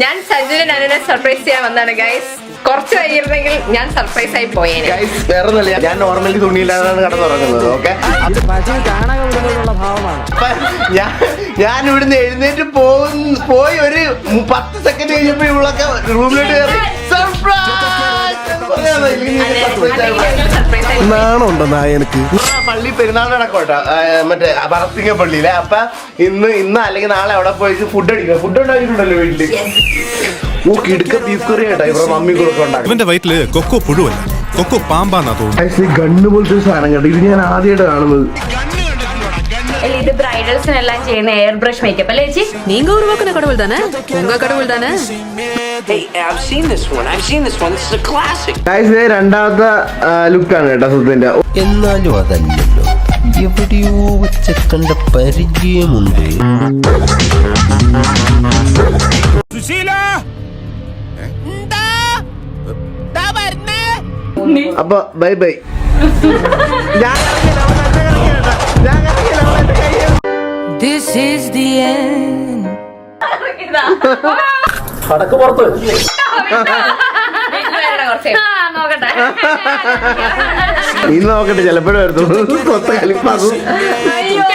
ഞാൻ സഞ്ജുവിനെ ഞാനെ സർപ്രൈസ് ചെയ്യാൻ വന്നതാണ് ഗൈസ്. കുറച്ച് കഴിഞ്ഞിരുന്നെങ്കിൽ ഞാൻ സർപ്രൈസ് ആയി പോയേനെ. വേറെ ഒന്നുമില്ല, ഞാൻ നോർമലി തുണിയില്ലാതാണ് കിടന്നുറങ്ങുന്നത്. ഓക്കെ, ഞാൻ ഇവിടുന്ന് എഴുന്നേറ്റ് പോയി ഒരു 10 സെക്കൻഡ് കഴിഞ്ഞപ്പോ ഇവളൊക്കെ റൂമിലോട്ട് കയറി നാണുണ്ടോ നായനക്ക്? പള്ളി പെരുന്നാൾ നടക്കോട്ടെ, മറ്റേ പറത്തിങ്ങ പള്ളിയിലെ. അപ്പൊ ഇന്ന് അല്ലെങ്കിൽ നാളെ അവിടെ പോയി ഫുഡ് അടിക്കണം. ഫുഡ് ഉണ്ടാക്കിയിട്ടുണ്ടല്ലോ വീട്ടില്. കിടുക്ക ബീഫ് കറി കേട്ടോ ഇവിടെ മമ്മി കൊടുക്കണ്ടാക്കും. ഇവന്റെ വയറ്റില് കൊക്കോ പുഴുവല്ല, കൊക്കോ പാമ്പാന്നാ തോന്നുന്നു. ഗണ്ണ് പോലത്തെ ഒരു സാധനം കേട്ടോ, ഇത് ഞാൻ ആദ്യമായിട്ട് കാണുന്നത്. ഇത് ബ്രൈഡൽസിനെല്ലാം ചെയ്യുന്ന എയർ ബ്രഷ് മേക്കപ്പ് അല്ലേ ചേച്ചി? நீங்க உருவாக்குன கடவுள் தானே, உங்க கடவுள் தானே. Hey, I've seen this one. This is a classic. ഇത് രണ്ടാമത്തെ ലുക്കാണ് കേട്ടോ സുധന്റെ. എന്നാലും അതല്ലല്ലോ, എവിടെയോ വെച്ച കണ്ട പരിചയമുണ്ട്. അപ്പൊ bye bye. This is the end. കടക്ക് പുറത്ത് നോക്കട്ടെ. ഇന്ന് നോക്കട്ടെ, ചിലപ്പോഴും വരുന്നു കൊത്ത കളിപ്പാകും. അയ്യോ.